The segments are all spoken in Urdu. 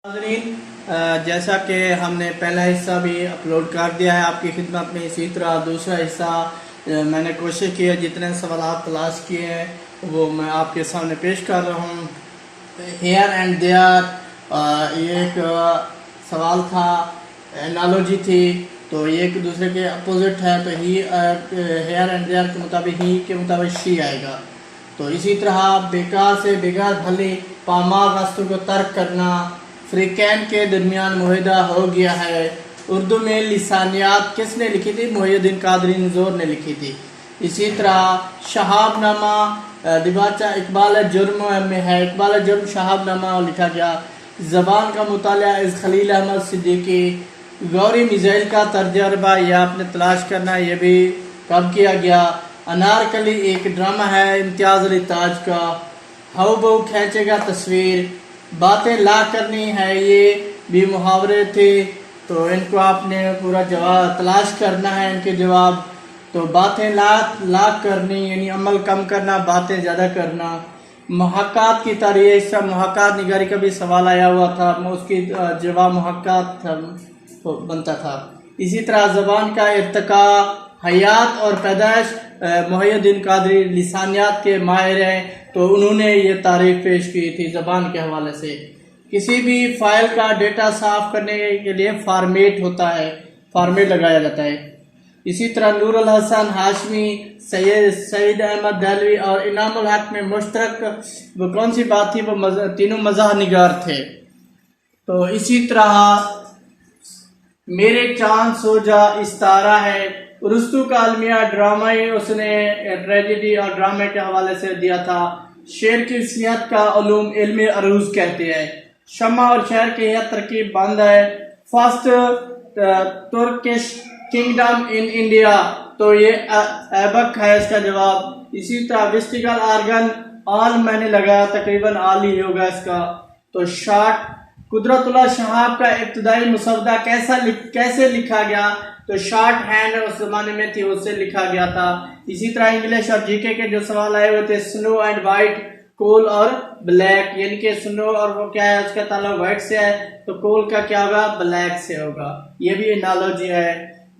ناظرین، جیسا کہ ہم نے پہلا حصہ بھی اپلوڈ کر دیا ہے آپ کی خدمت میں، اسی طرح دوسرا حصہ میں نے کوشش کی ہے جتنے سوالات تلاش کیے ہیں وہ میں آپ کے سامنے پیش کر رہا ہوں۔ ہیئر اینڈ دیئر، یہ ایک سوال تھا، انالوجی تھی، تو یہ ایک دوسرے کے اپوزٹ ہے، تو ہیئر اینڈ دیئر کے مطابق ہی کے مطابق شی آئے گا۔ تو اسی طرح بیکار سے بغیر بھلی پامال راستوں کو ترک کرنا، فریقین کے درمیان معاہدہ ہو گیا ہے۔ اردو میں لسانیات کس نے لکھی تھی؟ محی الدین قادری نزور نے لکھی تھی۔ اسی طرح شہاب نامہ دیباچہ اقبال جرم میں ہے، اقبال جرم شہاب نامہ لکھا گیا۔ زبان کا مطالعہ از خلیل احمد صدیقی۔ غوری میزائل کا تجربہ، یہ آپ نے تلاش کرنا ہے، یہ بھی کب کیا گیا۔ انارکلی ایک ڈرامہ ہے امتیاز علی تاج کا۔ ہاؤ بہو کھینچے گا تصویر، باتیں لا کرنی ہے، یہ بھی محاورے تھے، تو ان کو آپ نے پورا جواب تلاش کرنا ہے، ان کے جواب۔ تو باتیں لا کرنی یعنی عمل کم کرنا، باتیں زیادہ کرنا۔ محاکات کی تاریخ، محاکات نگاری کا بھی سوال آیا ہوا تھا، اس کی جواب محاکات بنتا تھا۔ اسی طرح زبان کا ارتقاء، حیات اور پیدائش، محی الدین قادری لسانیات کے ماہر ہیں، تو انہوں نے یہ تعریف پیش کی تھی زبان کے حوالے سے۔ کسی بھی فائل کا ڈیٹا صاف کرنے کے لیے فارمیٹ ہوتا ہے، فارمیٹ لگایا جاتا ہے۔ اسی طرح نور الحسن ہاشمی، سعید احمد دہلوی اور انعام الحق میں مشترک وہ کون سی بات تھی؟ وہ تینوں مزاح نگار تھے۔ تو اسی طرح میرے چاند سو جا استارہ ہے، رستو کا المیہ ڈرامہ اس نے ٹریجڈی اور ڈرامے کے حوالے سے دیا تھا۔ شعر کی صحت کا علوم علم عروض کہتے ہیں۔ شمع اور شہر کی یہ ترکیب بند ہے۔ First Turkish kingdom in India, تو یہ ایبک ہے اس کا جواب۔ اسی طرح ویسٹیگل آرگن، آل میں نے لگایا، تقریباً آل ہی ہوگا اس کا۔ تو شارٹ قدرت اللہ شہاب کا ابتدائی مسودہ کیسے لکھا گیا؟ تو شارٹ ہینڈ اس زمانے میں تھی، اس سے لکھا گیا تھا۔ اسی طرح انگلش اور جی کے جو سوال آئے ہوئے تھے، سنو اینڈ وائٹ، کول اور بلیک، یعنی کہ سنو اور وہ کیا ہے، اس کا تعلق وائٹ سے ہے، تو کول کا کیا ہوگا؟ بلیک سے ہوگا۔ یہ بھی انالوجی ہے۔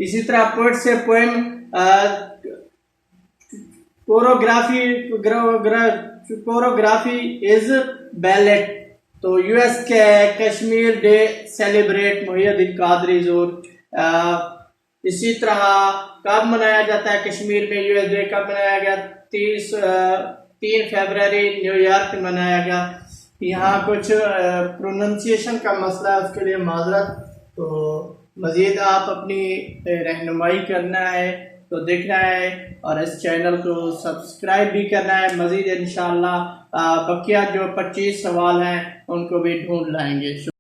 اسی طرح پوئٹ سے پوئم، کوروگرافی از بیلٹ، تو یو ایس کے کشمیر ڈے سیلیبریٹ، محی الدین قادری زور۔ اسی طرح کب منایا جاتا ہے کشمیر میں یو ایس ڈے؟ کب منایا گیا؟ 3 فروری نیو یارک میں منایا گیا۔ یہاں کچھ پروننسیشن کا مسئلہ ہے، اس کے لیے معذرت۔ تو مزید آپ اپنی رہنمائی کرنا ہے تو دیکھنا ہے، اور اس چینل کو سبسکرائب بھی کرنا ہے۔ مزید انشاءاللہ بقیہ جو 25 سوال ہیں ان کو بھی ڈھونڈ لائیں گے۔